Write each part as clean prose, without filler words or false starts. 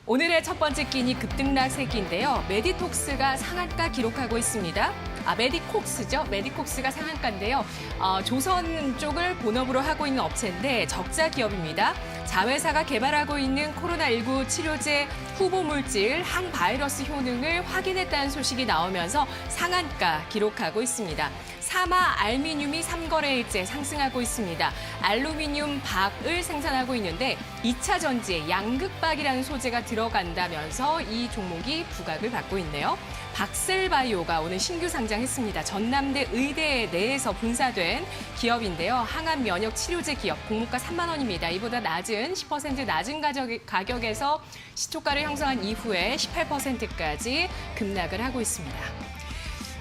오늘의 첫 번째 끼니 급등락 세끼인데요. 메디톡스가 상한가 기록하고 있습니다. 메디콕스죠. 메디콕스가 상한가인데요. 조선 쪽을 본업으로 하고 있는 업체인데 적자 기업입니다. 자회사가 개발하고 있는 코로나19 치료제 후보 물질 항바이러스 효능을 확인했다는 소식이 나오면서 상한가 기록하고 있습니다. 사마 알미늄이 3거래일째 상승하고 있습니다. 알루미늄 박을 생산하고 있는데 2차 전지에 양극박이라는 소재가 들어간다면서 이 종목이 부각을 받고 있네요. 박셀바이오가 오늘 신규 상장했습니다. 전남대 의대 내에서 분사된 기업인데요. 항암 면역 치료제 기업, 공모가 3만 원입니다. 이보다 낮은 10% 낮은 가격에서 시초가를 형성한 이후에 18%까지 급락을 하고 있습니다.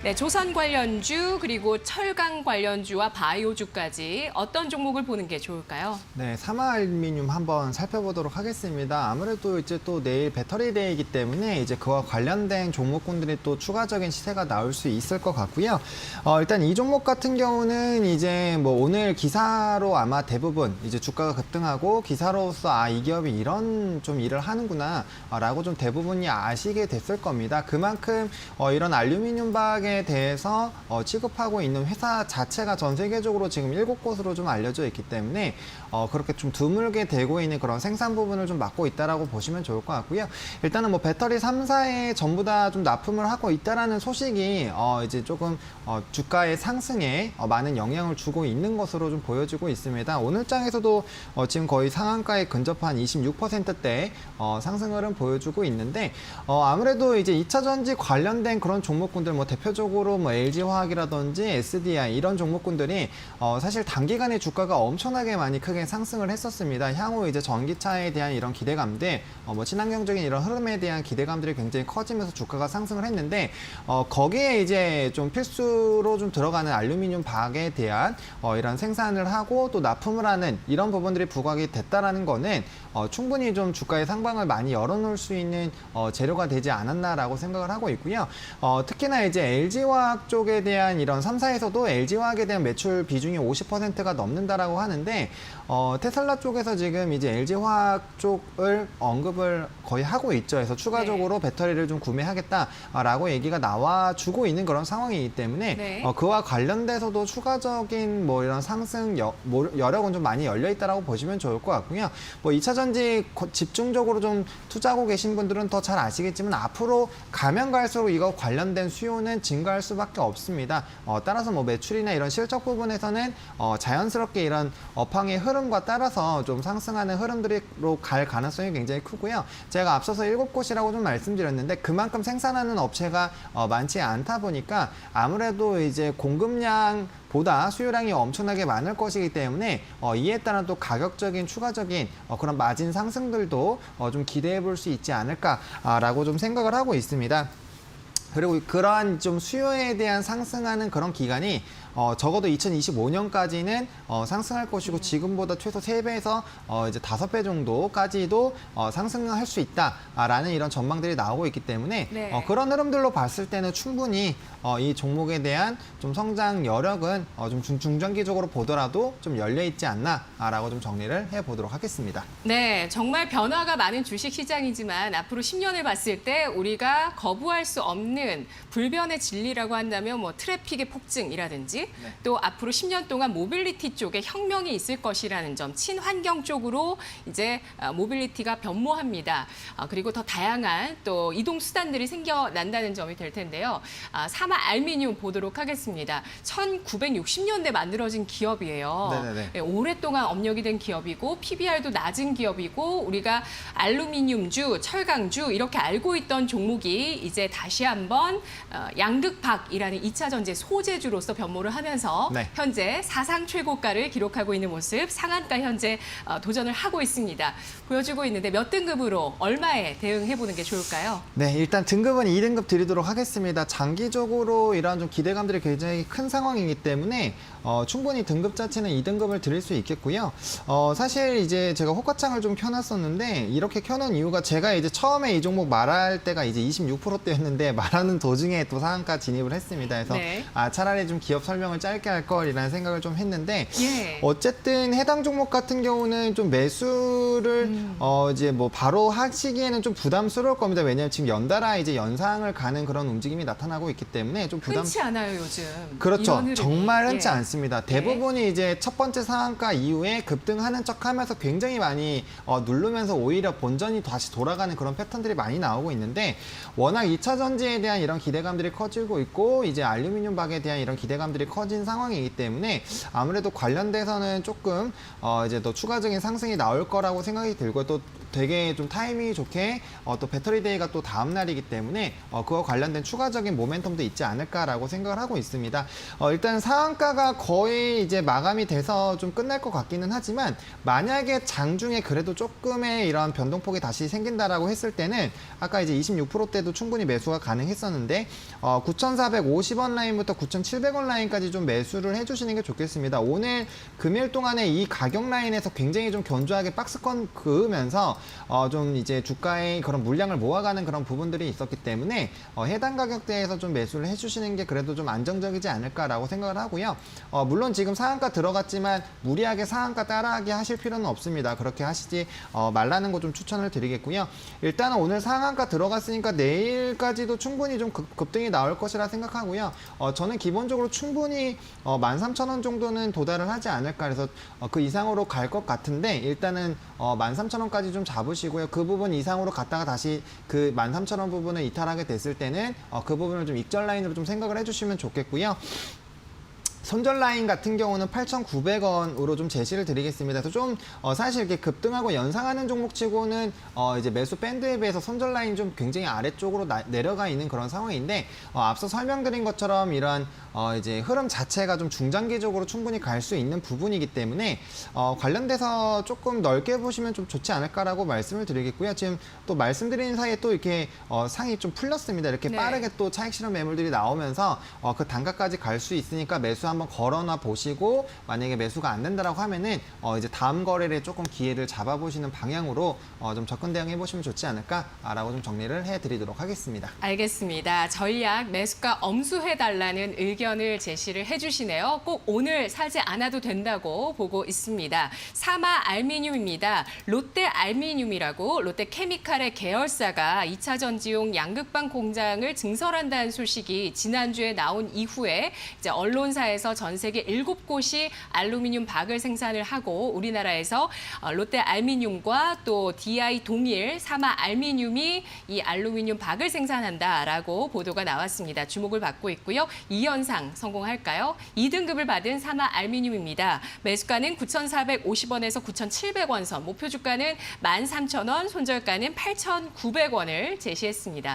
네, 조선 관련주 그리고 철강 관련주와 바이오주까지 어떤 종목을 보는 게 좋을까요? 네, 사마알루미늄 한번 살펴보도록 하겠습니다. 아무래도 이제 또 내일 배터리데이이기 때문에 이제 그와 관련된 종목군들이 또 추가적인 시세가 나올 수 있을 것 같고요. 일단 이 종목 같은 경우는 이제 뭐 오늘 기사로 아마 대부분 이제 주가가 급등하고 기사로서 이 기업이 이런 좀 일을 하는구나라고 좀 대부분이 아시게 됐을 겁니다. 그만큼 이런 알루미늄 박에 대해서 취급하고 있는 회사 자체가 전 세계적으로 지금 7곳으로 좀 알려져 있기 때문에 그렇게 좀 드물게 되고 있는 그런 생산 부분을 좀 맡고 있다라고 보시면 좋을 것 같고요. 일단은 뭐 배터리 3사에 전부 다 좀 납품을 하고 있다라는 소식이 이제 조금 주가의 상승에 많은 영향을 주고 있는 것으로 좀 보여지고 있습니다. 오늘 장에서도 지금 거의 상한가에 근접한 26%대 상승 흐름 보여주고 있는데 아무래도 이제 2차 전지 관련된 그런 종목군들 뭐 대표적으로 뭐 LG화학이라든지 SDI 이런 종목군들이 사실 단기간에 주가가 엄청나게 많이 크게 상승을 했었습니다. 향후 이제 전기차에 대한 이런 기대감들, 뭐 친환경적인 이런 흐름에 대한 기대감들이 굉장히 커지면서 주가가 상승을 했는데 거기에 이제 좀 필수로 좀 들어가는 알루미늄 박에 대한 이런 생산을 하고 또 납품을 하는 이런 부분들이 부각이 됐다라는 거는 충분히 좀 주가의 상방을 많이 열어놓을 수 있는 재료가 되지 않았나라고 생각을 하고 있고요. 특히나 이제 LG화학 쪽에 대한 이런 3사에서도 LG화학에 대한 매출 비중이 50%가 넘는다라고 하는데 테슬라 쪽에서 지금 이제 LG화학 쪽을 언급을 거의 하고 있죠. 그래서 추가적으로 배터리를 좀 구매하겠다라고 얘기가 나와주고 있는 그런 상황이기 때문에 그와 관련돼서도 추가적인 뭐 이런 상승 여력은 좀 많이 열려 있다라고 보시면 좋을 것 같고요. 뭐 2차 전지 집중적으로 좀 투자하고 계신 분들은 더 잘 아시겠지만 앞으로 가면 갈수록 이거 관련된 수요는 증가할 수밖에 없습니다. 따라서 뭐 매출이나 이런 실적 부분에서는 자연스럽게 이런 업황의 흐름과 따라서 좀 상승하는 흐름들로 갈 가능성이 굉장히 크고요. 제가 앞서서 7곳이라고 좀 말씀드렸는데 그만큼 생산하는 업체가 많지 않다 보니까 아무래도 이제 공급량 보다 수요량이 엄청나게 많을 것이기 때문에 이에 따른 또 가격적인 추가적인 그런 마진 상승들도 좀 기대해 볼 수 있지 않을까라고 좀 생각을 하고 있습니다. 그리고 그러한 좀 수요에 대한 상승하는 그런 기간이 적어도 2025년까지는 상승할 것이고 지금보다 최소 3배에서 이제 5배 정도까지도 상승할 수 있다라는 이런 전망들이 나오고 있기 때문에 그런 흐름들로 봤을 때는 충분히 이 종목에 대한 좀 성장 여력은 좀 중장기적으로 보더라도 좀 열려 있지 않나라고 좀 정리를 해보도록 하겠습니다. 네, 정말 변화가 많은 주식 시장이지만 앞으로 10년을 봤을 때 우리가 거부할 수 없는 불변의 진리라고 한다면 뭐 트래픽의 폭증이라든지 또 앞으로 10년 동안 모빌리티 쪽에 혁명이 있을 것이라는 점, 친환경 쪽으로 이제 모빌리티가 변모합니다. 그리고 더 다양한 또 이동 수단들이 생겨난다는 점이 될 텐데요. 사마 알미늄 보도록 하겠습니다. 1960년대 만들어진 기업이에요. 네, 오랫동안 업력이 된 기업이고 PBR도 낮은 기업이고 우리가 알루미늄주, 철강주 이렇게 알고 있던 종목이 이제 다시 한번 양극박이라는 2차 전지 소재주로서 변모를 하면서 현재 사상 최고가를 기록하고 있는 모습, 상한가 현재 도전을 하고 있습니다. 보여주고 있는데 몇 등급으로 얼마에 대응해보는 게 좋을까요? 네, 일단 등급은 2등급 드리도록 하겠습니다. 장기적으로 이러한 좀 기대감들이 굉장히 큰 상황이기 때문에 충분히 등급 자체는 2등급을 드릴 수 있겠고요. 사실 이제 제가 호가창을 좀 켜놨었는데 이렇게 켜놓은 이유가 제가 이제 처음에 이 종목 말할 때가 이제 26%대였는데 말하는 도중에 또 상한가 진입을 했습니다. 그래서 차라리 좀 기업 설명 설명을 짧게 할 걸이라는 생각을 좀 했는데 예. 어쨌든 해당 종목 같은 경우는 좀 매수를 이제 뭐 바로 하시기에는 좀 부담스러울 겁니다. 왜냐하면 지금 연달아 이제 연상을 가는 그런 움직임이 나타나고 있기 때문에 좀 흔치 않아요, 요즘. 그렇죠. 이런 흐름이. 정말 흔치 예. 않습니다. 대부분이 이제 첫 번째 상한가 이후에 급등하는 척하면서 굉장히 많이 누르면서 오히려 본전이 다시 돌아가는 그런 패턴들이 많이 나오고 있는데 워낙 2차 전지에 대한 이런 기대감들이 커지고 있고 이제 알루미늄 박에 대한 이런 기대감들이 커진 상황이기 때문에 아무래도 관련돼서는 조금 이제 더 추가적인 상승이 나올 거라고 생각이 들고 또 되게 좀 타이밍이 좋게 또 배터리 데이가 또 다음 날이기 때문에 그와 관련된 추가적인 모멘텀도 있지 않을까라고 생각을 하고 있습니다. 일단 상한가가 거의 이제 마감이 돼서 좀 끝날 것 같기는 하지만 만약에 장중에 그래도 조금의 이런 변동폭이 다시 생긴다라고 했을 때는 아까 이제 26%대도 충분히 매수가 가능했었는데 9,450원 라인부터 9,700원 라인까지 좀 매수를 해주시는 게 좋겠습니다. 오늘 금일 동안에 이 가격 라인에서 굉장히 좀 견조하게 박스권 그으면서 좀 이제 주가의 그런 물량을 모아가는 그런 부분들이 있었기 때문에 해당 가격대에서 좀 매수를 해주시는 게 그래도 좀 안정적이지 않을까라고 생각을 하고요. 물론 지금 상한가 들어갔지만 무리하게 상한가 따라하게 하실 필요는 없습니다. 그렇게 하시지 말라는 거 좀 추천을 드리겠고요. 일단은 오늘 상한가 들어갔으니까 내일까지도 충분히 좀 급등이 나올 것이라 생각하고요. 저는 기본적으로 충분히 13,000원 정도는 도달을 하지 않을까 그래서 그 이상으로 갈 것 같은데 일단은 13,000원까지 좀 잡으시고요. 그 부분 이상으로 갔다가 다시 그 13,000원 부분을 이탈하게 됐을 때는 그 부분을 좀 익절 라인으로 좀 생각을 해주시면 좋겠고요. 손절 라인 같은 경우는 8,900원으로 좀 제시를 드리겠습니다. 그래서 좀 사실 이렇게 급등하고 연상하는 종목치고는 이제 매수 밴드에 비해서 손절 라인 좀 굉장히 아래쪽으로 내려가 있는 그런 상황인데 앞서 설명드린 것처럼 이러한 이제 흐름 자체가 좀 중장기적으로 충분히 갈 수 있는 부분이기 때문에 관련돼서 조금 넓게 보시면 좀 좋지 않을까라고 말씀을 드리겠고요. 지금 또 말씀드리는 사이에 또 이렇게 상이 좀 풀렸습니다. 이렇게 네. 빠르게 또 차익 실현 매물들이 나오면서 그 단가까지 갈 수 있으니까 매수 한번 걸어놔 보시고 만약에 매수가 안 된다라고 하면은 이제 다음 거래를 조금 기회를 잡아보시는 방향으로 좀 접근 대응해 보시면 좋지 않을까라고 좀 정리를 해드리도록 하겠습니다. 알겠습니다. 전략 매수가 엄수해달라는 의견을 제시를 해주시네요. 꼭 오늘 사지 않아도 된다고 보고 있습니다. 사마 알미늄입니다. 롯데 알미늄이라고 롯데 케미칼의 계열사가 2차 전지용 양극방 공장을 증설한다는 소식이 지난주에 나온 이후에 이제 언론사에서 전 세계 7곳이 알루미늄 박을 생산을 하고 우리나라에서 롯데 알미늄과 또 DI 동일 사마 알미늄이 이 알루미늄 박을 생산한다라고 보도가 나왔습니다. 주목을 받고 있고요. 이 현상 성공할까요? 2등급을 받은 사마 알미늄입니다. 매수가는 9,450원에서 9,700원 선, 목표 주가는 13,000원, 손절가는 8,900원을 제시했습니다.